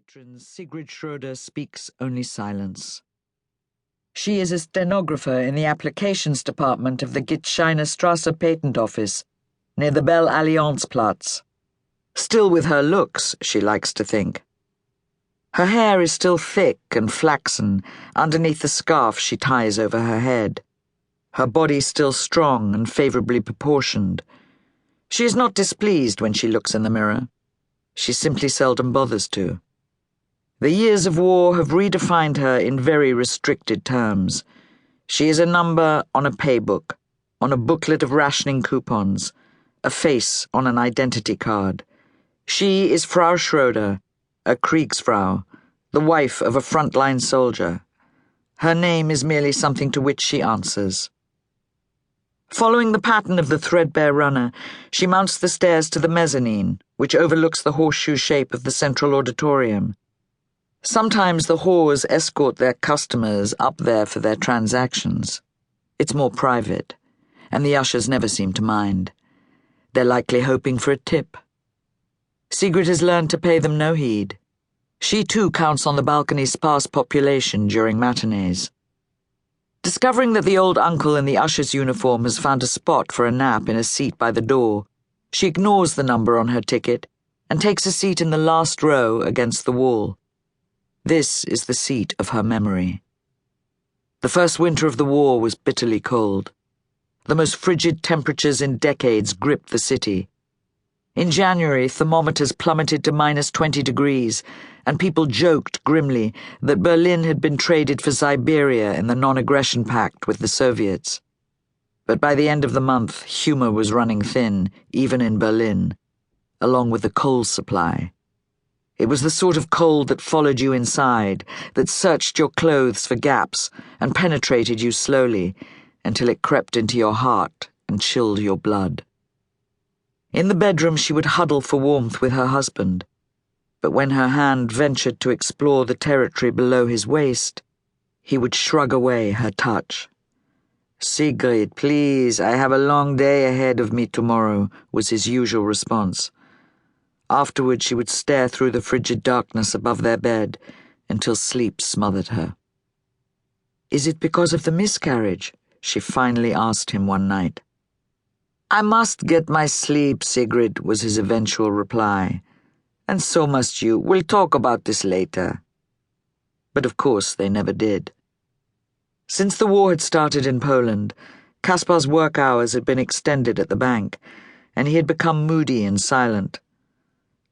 matron Sigrid Schröder speaks only silence. She is a stenographer in the applications department of the Strasse patent office, near the Belle Alliance Platz. Still with her looks, she likes to think. Her hair is still thick and flaxen underneath the scarf she ties over her head. Her body still strong and favorably proportioned. She is not displeased when she looks in the mirror. She simply seldom bothers to. The years of war have redefined her in very restricted terms. She is a number on a paybook, on a booklet of rationing coupons, a face on an identity card. She is Frau Schröder, a Kriegsfrau, the wife of a frontline soldier. Her name is merely something to which she answers. Following the pattern of the threadbare runner, she mounts the stairs to the mezzanine, which overlooks the horseshoe shape of the central auditorium. Sometimes the whores escort their customers up there for their transactions. It's more private, and the ushers never seem to mind. They're likely hoping for a tip. Sigrid has learned to pay them no heed. She too counts on the balcony's sparse population during matinees. Discovering that the old uncle in the usher's uniform has found a spot for a nap in a seat by the door, she ignores the number on her ticket and takes a seat in the last row against the wall. This is the seat of her memory. The first winter of the war was bitterly cold. The most frigid temperatures in decades gripped the city. In January, thermometers plummeted to -20 degrees, and people joked grimly that Berlin had been traded for Siberia in the non-aggression pact with the Soviets. But by the end of the month, humor was running thin, even in Berlin, along with the coal supply. It was the sort of cold that followed you inside, that searched your clothes for gaps and penetrated you slowly until it crept into your heart and chilled your blood. In the bedroom she would huddle for warmth with her husband, but when her hand ventured to explore the territory below his waist, he would shrug away her touch. "Sigrid, please, I have a long day ahead of me tomorrow," was his usual response. Afterward she would stare through the frigid darkness above their bed until sleep smothered her. "Is it because of the miscarriage?" she finally asked him one night. "I must get my sleep, Sigrid," was his eventual reply. "And so must you. We'll talk about this later." But of course they never did. Since the war had started in Poland, Kaspar's work hours had been extended at the bank, and he had become moody and silent.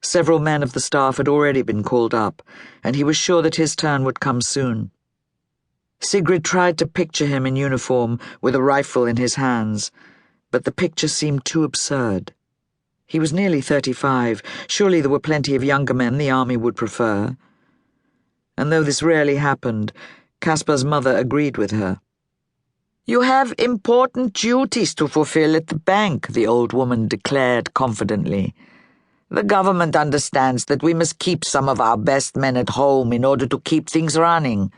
Several men of the staff had already been called up, and he was sure that his turn would come soon. Sigrid tried to picture him in uniform with a rifle in his hands, but the picture seemed too absurd. He was nearly 35. Surely there were plenty of younger men the army would prefer. And though this rarely happened, Kaspar's mother agreed with her. "You have important duties to fulfill at the bank," the old woman declared confidently. "The government understands that we must keep some of our best men at home in order to keep things running."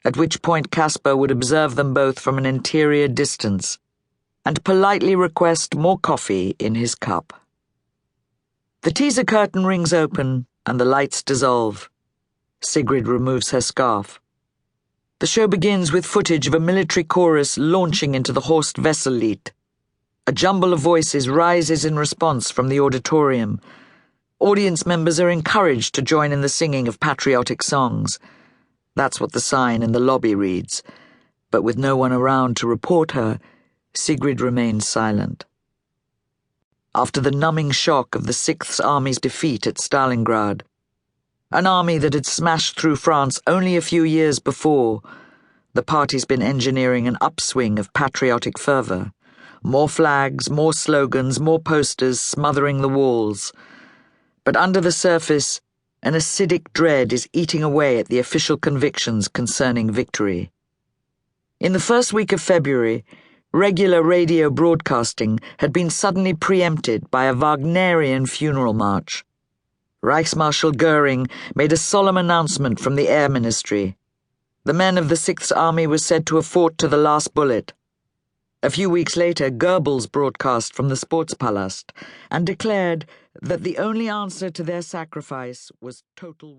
At which point Kaspar would observe them both from an interior distance and politely request more coffee in his cup. The teaser curtain rings open and the lights dissolve. Sigrid removes her scarf. The show begins with footage of a military chorus launching into the Horst Wessel-Lied. A jumble of voices rises in response from the auditorium. Audience members are encouraged to join in the singing of patriotic songs. That's what the sign in the lobby reads. But with no one around to report her, Sigrid remained silent. After the numbing shock of the Sixth Army's defeat at Stalingrad, an army that had smashed through France only a few years before, the party's been engineering an upswing of patriotic fervor. More flags, more slogans, more posters smothering the walls. But under the surface, an acidic dread is eating away at the official convictions concerning victory. In the first week of February, regular radio broadcasting had been suddenly preempted by a Wagnerian funeral march. Reichsmarshal Goering made a solemn announcement from the Air Ministry. The men of the Sixth Army were said to have fought to the last bullet. A few weeks later, Goebbels broadcast from the Sportspalast and declared that the only answer to their sacrifice was total war.